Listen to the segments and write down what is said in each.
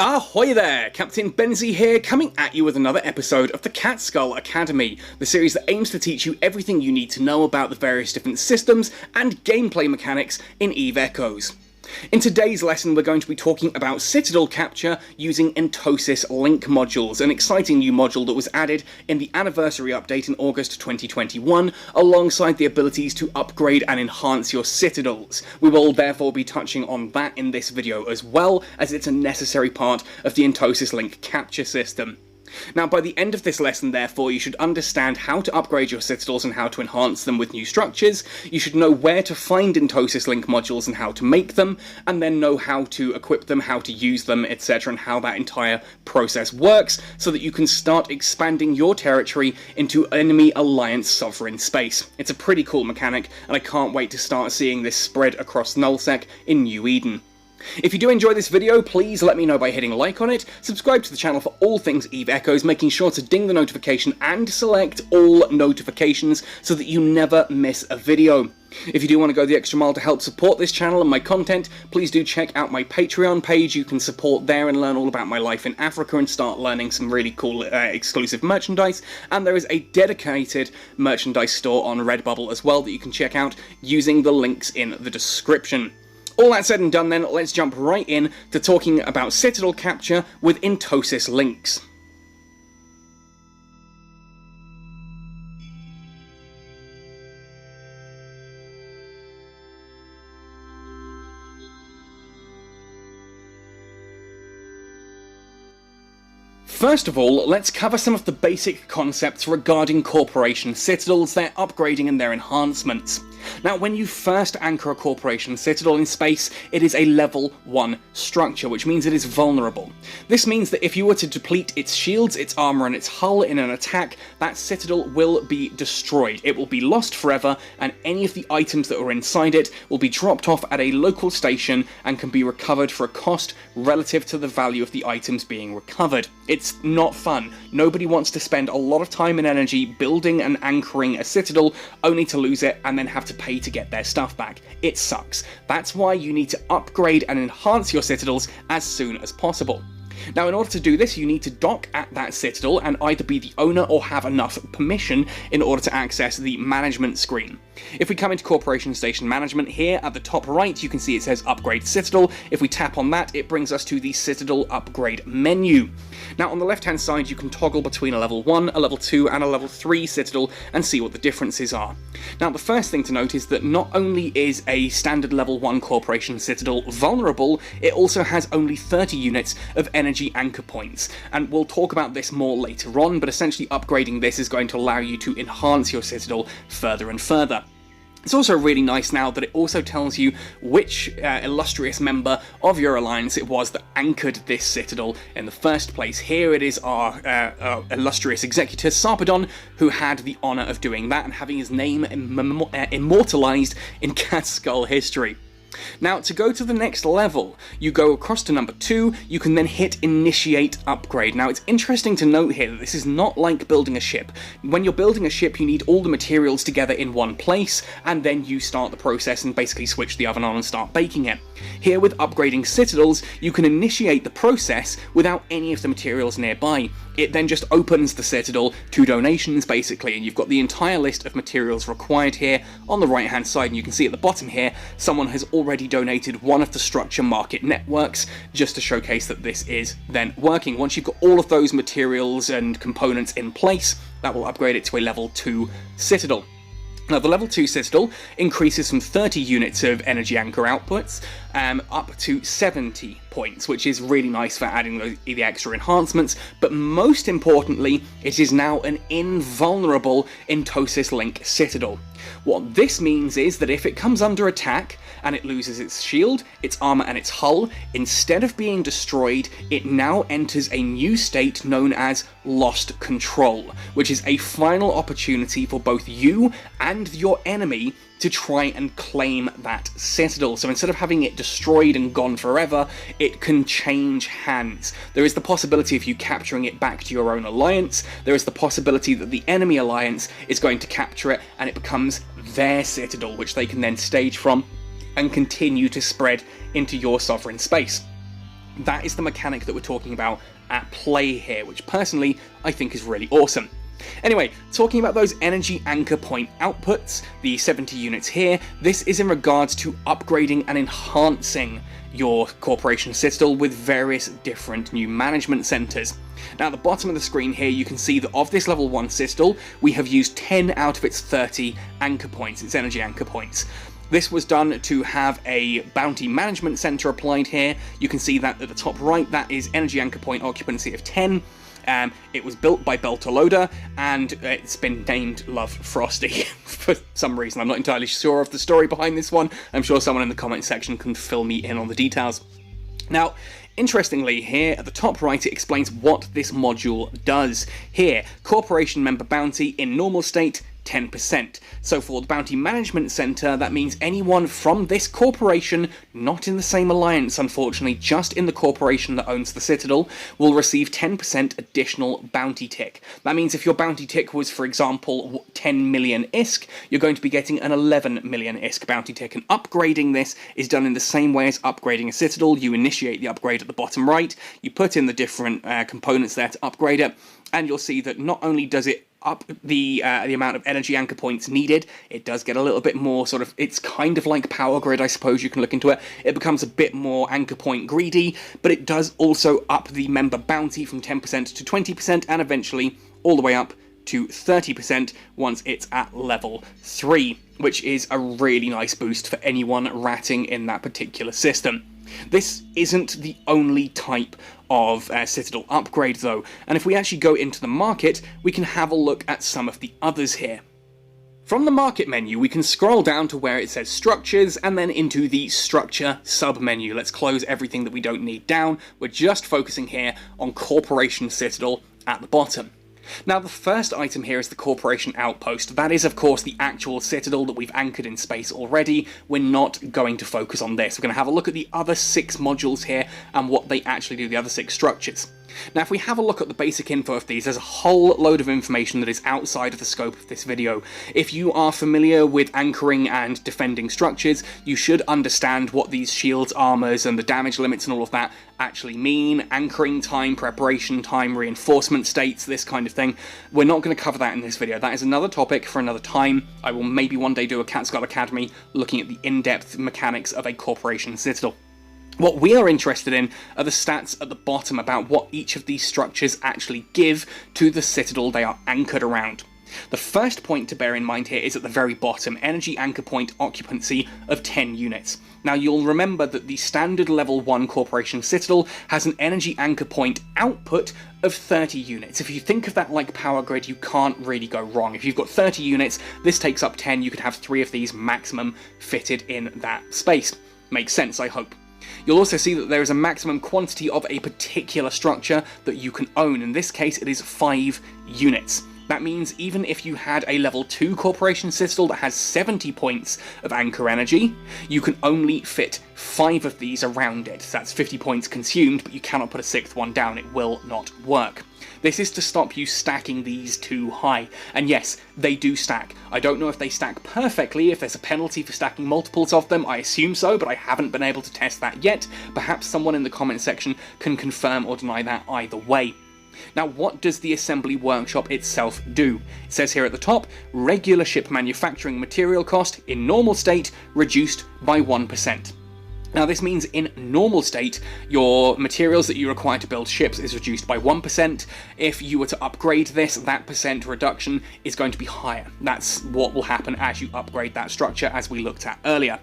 Ahoy there! Captain Benzie here, coming at you with another episode of the Catskull Academy, the series that aims to teach you everything you need to know about the various different systems and gameplay mechanics in EVE Echoes. In today's lesson we're going to be talking about Citadel capture using Entosis Link Modules, an exciting new module that was added in the anniversary update in August 2021, alongside the abilities to upgrade and enhance your Citadels. We will therefore be touching on that in this video as well, as it's a necessary part of the Entosis Link capture system. Now, by the end of this lesson, therefore, you should understand how to upgrade your Citadels and how to enhance them with new structures, you should know where to find Entosis Link modules and how to make them, and then know how to equip them, how to use them, etc., and how that entire process works, so that you can start expanding your territory into enemy alliance sovereign space. It's a pretty cool mechanic, and I can't wait to start seeing this spread across Nullsec in New Eden. If you do enjoy this video, please let me know by hitting like on it, subscribe to the channel for all things EVE Echoes, making sure to ding the notification and select all notifications so that you never miss a video. If you do want to go the extra mile to help support this channel and my content, please do check out my Patreon page. You can support there and learn all about my life in Africa and start learning some really cool exclusive merchandise. And there is a dedicated merchandise store on Redbubble as well that you can check out using the links in the description. All that said and done then, let's jump right in to talking about Citadel capture with Entosis links. First of all, let's cover some of the basic concepts regarding Corporation Citadels, their upgrading and their enhancements. Now, when you first anchor a Corporation Citadel in space, it is a level 1 structure, which means it is vulnerable. This means that if you were to deplete its shields, its armor, and its hull in an attack, that Citadel will be destroyed. It will be lost forever, and any of the items that are inside it will be dropped off at a local station and can be recovered for a cost relative to the value of the items being recovered. It's not fun. Nobody wants to spend a lot of time and energy building and anchoring a Citadel only to lose it and then have to pay to get their stuff back. It sucks. That's why you need to upgrade and enhance your Citadels as soon as possible. Now, in order to do this, you need to dock at that Citadel and either be the owner or have enough permission in order to access the management screen. If we come into Corporation Station Management, here at the top right you can see it says Upgrade Citadel. If we tap on that, it brings us to the Citadel Upgrade menu. Now, on the left hand side you can toggle between a level 1, a level 2 and a level 3 Citadel and see what the differences are. Now, the first thing to note is that not only is a standard level 1 Corporation Citadel vulnerable, it also has only 30 units of energy anchor points, and we'll talk about this more later on, but essentially upgrading this is going to allow you to enhance your Citadel further and further. It's also really nice now that it also tells you which illustrious member of your alliance it was that anchored this Citadel in the first place. Here it is our illustrious executor, Sarpedon, who had the honour of doing that and having his name immortalised in Catskull history. Now, to go to the next level, you go across to number 2, you can then hit Initiate Upgrade. Now, it's interesting to note here that this is not like building a ship. When you're building a ship, you need all the materials together in one place, and then you start the process and basically switch the oven on and start baking it. Here, with upgrading Citadels, you can initiate the process without any of the materials nearby. It then just opens the Citadel to donations, basically, and you've got the entire list of materials required here on the right hand side, and you can see at the bottom here, someone has already donated one of the structure market networks, just to showcase that this is then working. Once you've got all of those materials and components in place, that will upgrade it to a level 2 Citadel. Now, the level 2 Citadel increases from 30 units of energy anchor outputs up to 70 points, which is really nice for adding the extra enhancements, but most importantly, it is now an invulnerable Entosis Link Citadel. What this means is that if it comes under attack and it loses its shield, its armor and its hull, instead of being destroyed, it now enters a new state known as Lost Control, which is a final opportunity for both you and your enemy to try and claim that Citadel. So instead of having it destroyed and gone forever, it can change hands. There is the possibility of you capturing it back to your own alliance. There is the possibility that the enemy alliance is going to capture it and it becomes their Citadel, which they can then stage from and continue to spread into your sovereign space. That is the mechanic that we're talking about at play here, which personally I think is really awesome. Anyway, talking about those energy anchor point outputs, the 70 units here, this is in regards to upgrading and enhancing your Corporation Citadel with various different new management centers. Now at the bottom of the screen here you can see that of this level 1 Citadel, we have used 10 out of its 30 anchor points, its energy anchor points. This was done to have a bounty management center applied here. You can see that at the top right, that is energy anchor point occupancy of 10. It was built by Beltalowda, and it's been named Love Frosty for some reason. I'm not entirely sure of the story behind this one. I'm sure someone in the comment section can fill me in on the details. Now, interestingly, here at the top right, it explains what this module does. Here, Corporation Member Bounty in normal state, 10%. So for the Bounty Management Center, that means anyone from this corporation, not in the same alliance unfortunately, just in the corporation that owns the Citadel, will receive 10% additional bounty tick. That means if your bounty tick was, for example, 10 million ISK, you're going to be getting an 11 million ISK bounty tick, and upgrading this is done in the same way as upgrading a Citadel. You initiate the upgrade at the bottom right, you put in the different components there to upgrade it, and you'll see that not only does it up the amount of energy anchor points needed, it does get a little bit more sort of, it's kind of like Power Grid, I suppose you can look into it. It becomes a bit more anchor point greedy, but it does also up the member bounty from 10% to 20% and eventually all the way up to 30% once it's at level 3, which is a really nice boost for anyone ratting in that particular system. This isn't the only type of Citadel upgrade though, and if we actually go into the market, we can have a look at some of the others here. From the market menu, we can scroll down to where it says structures and then into the structure sub-menu. Let's close everything that we don't need down. We're just focusing here on Corporation Citadel at the bottom. Now the first item here is the Corporation Outpost. That is of course the actual Citadel that we've anchored in space already. We're not going to focus on this. We're going to have a look at the other 6 modules here and what they actually do, the other 6 structures. Now if we have a look at the basic info of these, there's a whole load of information that is outside of the scope of this video. If you are familiar with anchoring and defending structures, you should understand what these shields, armors, and the damage limits and all of that actually mean. Anchoring time, preparation time, reinforcement states, this kind of thing. We're not going to cover that in this video. That is another topic for another time. I will maybe one day do a Catskull Academy looking at the in-depth mechanics of a Corporation Citadel. What we are interested in are the stats at the bottom about what each of these structures actually give to the Citadel they are anchored around. The first point to bear in mind here is at the very bottom, energy anchor point occupancy of 10 units. Now you'll remember that the standard level 1 Corporation Citadel has an energy anchor point output of 30 units. If you think of that like Power Grid, you can't really go wrong. If you've got 30 units, this takes up 10, you could have 3 of these maximum fitted in that space. Makes sense, I hope. You'll also see that there is a maximum quantity of a particular structure that you can own. In this case, it is 5 units. That means even if you had a level 2 Corporation Citadel that has 70 points of anchor energy, you can only fit 5 of these around it. So that's 50 points consumed, but you cannot put a 6th one down. It will not work. This is to stop you stacking these too high. And yes, they do stack. I don't know if they stack perfectly, if there's a penalty for stacking multiples of them. I assume so, but I haven't been able to test that yet. Perhaps someone in the comment section can confirm or deny that either way. Now, what does the assembly workshop itself do? It says here at the top, regular ship manufacturing material cost in normal state reduced by 1%. Now this means in normal state, your materials that you require to build ships is reduced by 1%. If you were to upgrade this, that percent reduction is going to be higher. That's what will happen as you upgrade that structure, as we looked at earlier.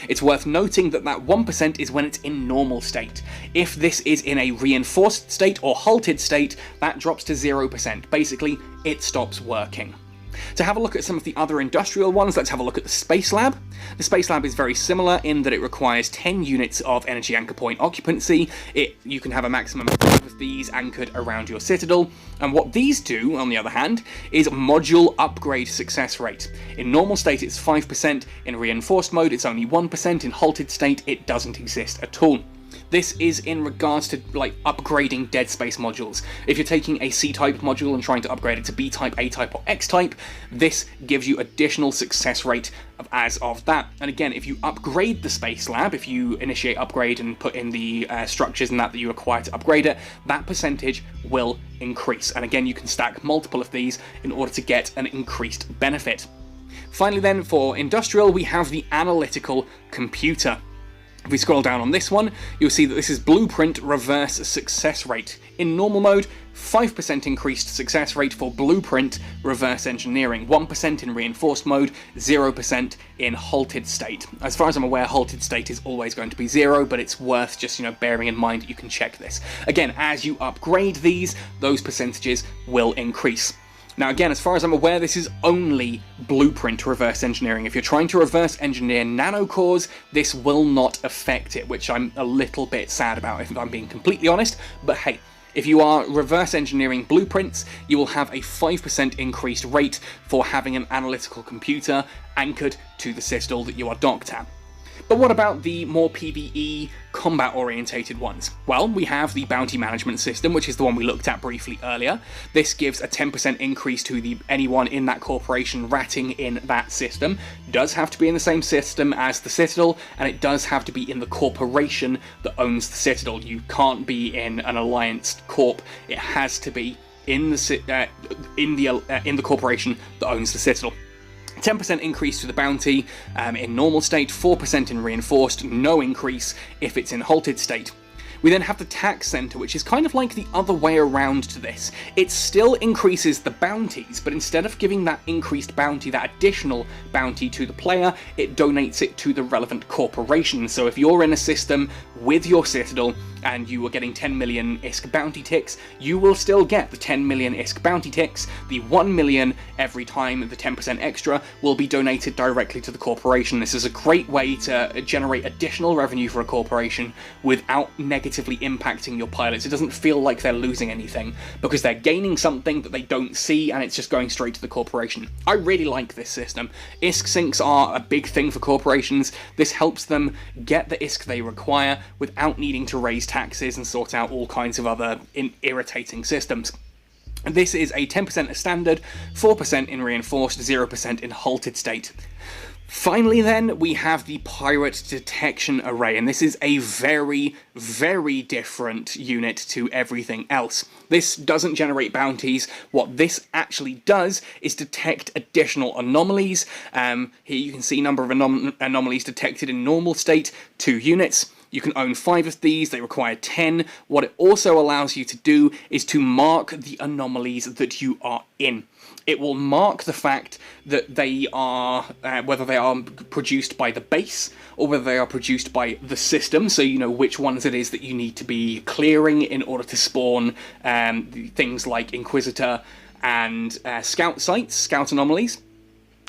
It's worth noting that that 1% is when it's in normal state. If this is in a reinforced state or halted state, that drops to 0%. Basically, it stops working. To have a look at some of the other industrial ones, let's have a look at the Space Lab. The Space Lab is very similar in that it requires 10 units of energy anchor point occupancy. You can have a maximum of 5 of these anchored around your Citadel. And what these do, on the other hand, is module upgrade success rate. In normal state it's 5%, in reinforced mode it's only 1%, in halted state it doesn't exist at all. This is in regards to like upgrading dead space modules. If you're taking a C-type module and trying to upgrade it to B-type, A-type, or X-type, this gives you additional success rate as of that. And again, if you upgrade the space lab, if you initiate upgrade and put in the structures and that you require to upgrade it, that percentage will increase. And again, you can stack multiple of these in order to get an increased benefit. Finally then, for industrial, we have the analytical computer. If we scroll down on this one, you'll see that this is blueprint reverse success rate. In normal mode, 5% increased success rate for blueprint reverse engineering, 1% in reinforced mode, 0% in halted state. As far as I'm aware, halted state is always going to be 0, but it's worth just, bearing in mind that you can check this. Again, as you upgrade these, those percentages will increase. Now again, as far as I'm aware, this is only blueprint reverse engineering. If you're trying to reverse engineer nanocores, this will not affect it, which I'm a little bit sad about if I'm being completely honest, but hey, if you are reverse engineering blueprints, you will have a 5% increased rate for having an analytical computer anchored to the Citadel that you are docked at. But what about the more PvE, combat-orientated ones? Well, we have the bounty management system, which is the one we looked at briefly earlier. This gives a 10% increase to anyone in that corporation ratting in that system. It does have to be in the same system as the Citadel, and it does have to be in the corporation that owns the Citadel. You can't be in an alliance corp. It has to be in the corporation that owns the Citadel. 10% increase to the bounty in normal state, 4% in reinforced, no increase if it's in halted state. We then have the tax center, which is kind of like the other way around to this. It still increases the bounties, but instead of giving that increased bounty, that additional bounty to the player, it donates it to the relevant corporation. So if you're in a system with your Citadel and you are getting 10 million ISK bounty ticks, you will still get the 10 million ISK bounty ticks. The 1 million every time, the 10% extra, will be donated directly to the corporation. This is a great way to generate additional revenue for a corporation without negatively impacting your pilots. It doesn't feel like they're losing anything because they're gaining something that they don't see and it's just going straight to the corporation. I really like this system. ISK sinks are a big thing for corporations. This helps them get the ISK they require without needing to raise taxes and sort out all kinds of other irritating systems. This is a 10% as standard, 4% in reinforced, 0% in halted state. Finally then, we have the pirate detection array, and this is a very, very different unit to everything else. This doesn't generate bounties. What this actually does is detect additional anomalies. Here you can see number of anomalies detected in normal state, 2 units. You can own 5 of these, they require 10. What it also allows you to do is to mark the anomalies that you are in. It will mark the fact that they are, whether they are produced by the base or whether they are produced by the system, so you know which ones it is that you need to be clearing in order to spawn things like Inquisitor and scout sites, scout anomalies.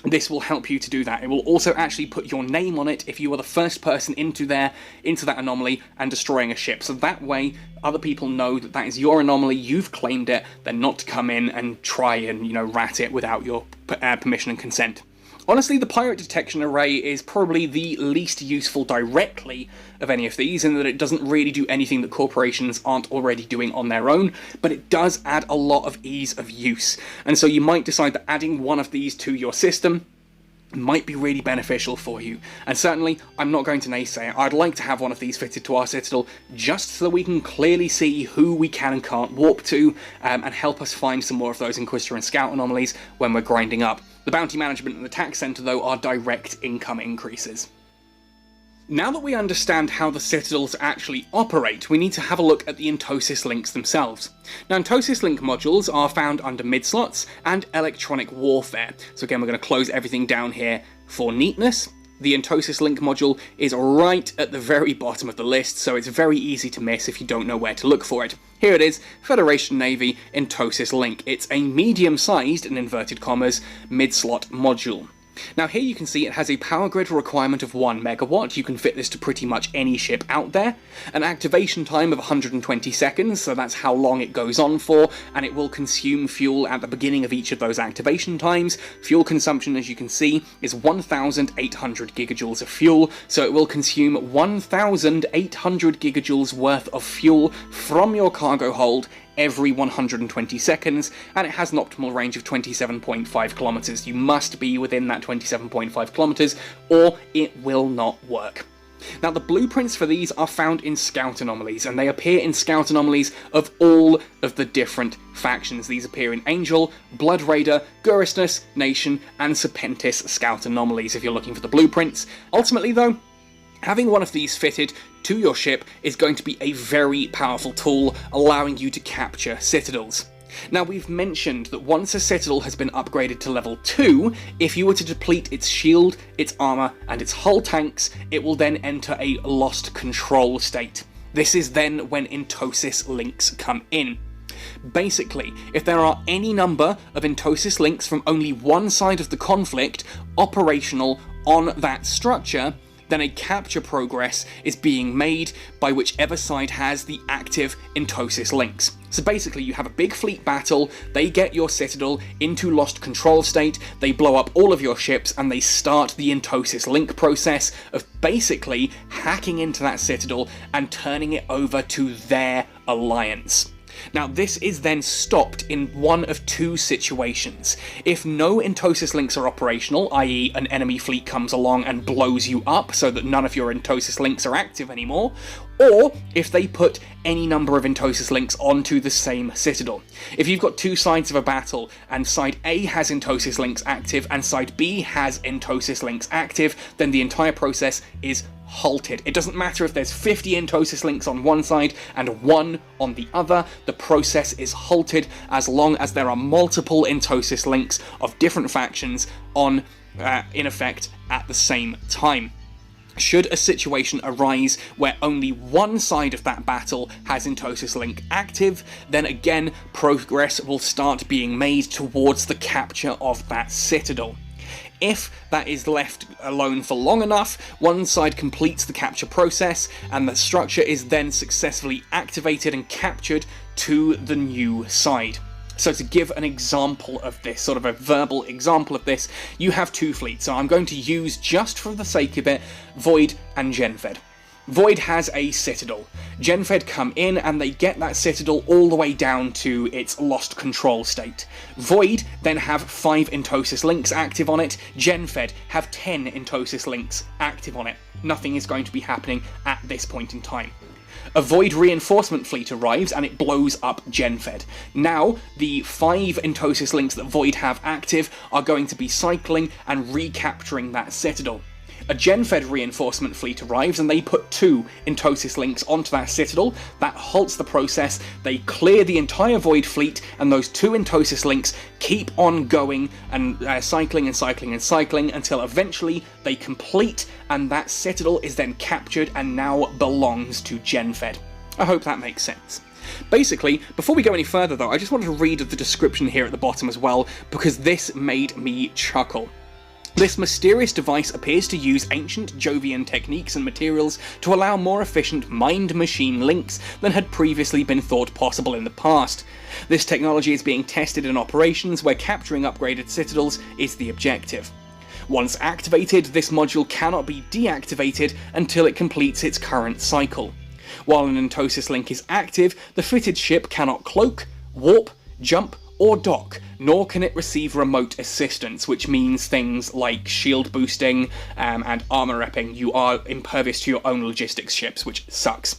This will help you to do that. It will also actually put your name on it if you are the first person into that anomaly and destroying a ship. So that way, other people know that that is your anomaly, you've claimed it, they're not to come in and try and, rat it without your permission and consent. Honestly, the pirate detection array is probably the least useful directly of any of these, in that it doesn't really do anything that corporations aren't already doing on their own, but it does add a lot of ease of use. And so you might decide that adding one of these to your system might be really beneficial for you. And certainly, I'm not going to naysay it. I'd like to have one of these fitted to our Citadel, just so that we can clearly see who we can and can't warp to, and help us find some more of those Inquisitor and Scout anomalies when we're grinding up. The bounty management and the tax center, though, are direct income increases. Now that we understand how the Citadels actually operate, we need to have a look at the Entosis links themselves. Now, Entosis Link Modules are found under mid-slots and electronic warfare. So again, we're going to close everything down here for neatness. The Entosis Link module is right at the very bottom of the list, so it's very easy to miss if you don't know where to look for it. Here it is, Federation Navy Entosis Link. It's a medium-sized, in inverted commas, mid-slot module. Now here you can see it has a power grid requirement of 1 megawatt. You can fit this to pretty much any ship out there. An activation time of 120 seconds, so that's how long it goes on for, and it will consume fuel at the beginning of each of those activation times. Fuel consumption, as you can see, is 1,800 gigajoules of fuel, so it will consume 1,800 gigajoules worth of fuel from your cargo hold every 120 seconds, and it has an optimal range of 27.5 kilometers. You must be within that 27.5 kilometers, or it will not work. Now, the blueprints for these are found in Scout anomalies, and they appear in Scout anomalies of all of the different factions. These appear in Angel, Blood Raider, Gurusnus, Nation, and Serpentis Scout anomalies if you're looking for the blueprints. Ultimately, though, having one of these fitted to your ship is going to be a very powerful tool, allowing you to capture citadels. Now, we've mentioned that once a citadel has been upgraded to level 2, if you were to deplete its shield, its armor, and its hull tanks, it will then enter a lost control state. This is then when Entosis links come in. Basically, if there are any number of Entosis links from only one side of the conflict operational on that structure, then a capture progress is being made by whichever side has the active Entosis links. So basically you have a big fleet battle, they get your citadel into lost control state, they blow up all of your ships, and they start the Entosis link process of basically hacking into that citadel and turning it over to their alliance. Now, this is then stopped in one of two situations. If no Entosis links are operational, i.e. an enemy fleet comes along and blows you up so that none of your Entosis links are active anymore, or if they put any number of Entosis links onto the same citadel. If you've got two sides of a battle, and side A has Entosis links active and side B has Entosis links active, then the entire process is halted. It doesn't matter if there's 50 Entosis links on one side and 1 on the other, the process is halted as long as there are multiple Entosis links of different factions on, in effect, at the same time. Should a situation arise where only one side of that battle has Entosis link active, then again progress will start being made towards the capture of that citadel. If that is left alone for long enough, one side completes the capture process and the structure is then successfully activated and captured to the new side. So to give an example of this, sort of a verbal example of this, you have two fleets. So I'm going to use, just for the sake of it, Void and Genfed. Void has a citadel. Genfed come in and they get that citadel all the way down to its lost control state. Void then have 5 Entosis links active on it. Genfed have 10 Entosis links active on it. Nothing is going to be happening at this point in time. A Void reinforcement fleet arrives and it blows up Genfed. Now, the 5 Entosis links that Void have active are going to be cycling and recapturing that citadel. A Genfed reinforcement fleet arrives and they put 2 Entosis links onto that citadel. That halts the process, they clear the entire Void fleet, and those 2 Entosis links keep on going and cycling and cycling and cycling until eventually they complete, and that citadel is then captured and now belongs to Genfed. I hope that makes sense. Basically, before we go any further though, I just wanted to read the description here at the bottom as well, because this made me chuckle. This mysterious device appears to use ancient Jovian techniques and materials to allow more efficient mind-machine links than had previously been thought possible in the past. This technology is being tested in operations where capturing upgraded citadels is the objective. Once activated, this module cannot be deactivated until it completes its current cycle. While an Entosis link is active, the fitted ship cannot cloak, warp, jump, or dock, nor can it receive remote assistance, which means things like shield boosting and armor repping. You are impervious to your own logistics ships, which sucks.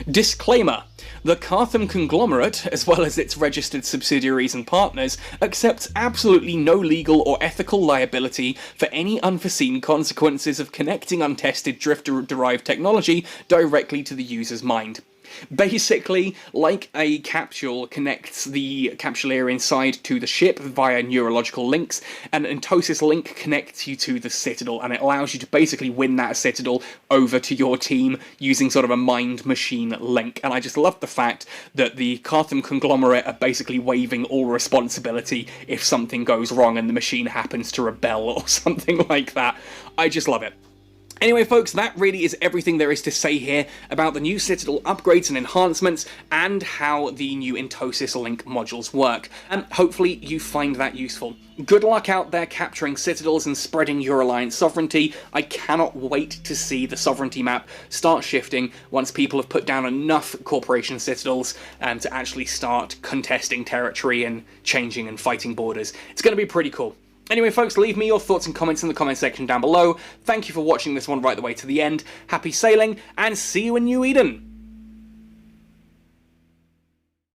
Disclaimer: the Cartham conglomerate, as well as its registered subsidiaries and partners, accepts absolutely no legal or ethical liability for any unforeseen consequences of connecting untested drift-derived technology directly to the user's mind. Basically, like a capsule connects the capsuleer inside to the ship via neurological links, and Entosis Link connects you to the Citadel, and it allows you to basically win that Citadel over to your team using sort of a mind-machine link. And I just love the fact that the Cartham conglomerate are basically waiving all responsibility if something goes wrong and the machine happens to rebel or something like that. I just love it. Anyway folks, that really is everything there is to say here about the new Citadel upgrades and enhancements and how the new Entosis Link modules work, and hopefully you find that useful. Good luck out there capturing Citadels and spreading your alliance sovereignty. I cannot wait to see the sovereignty map start shifting once people have put down enough Corporation Citadels to actually start contesting territory and changing and fighting borders. It's going to be pretty cool. Anyway folks, leave me your thoughts and comments in the comment section down below. Thank you for watching this one right the way to the end. Happy sailing, and see you in New Eden!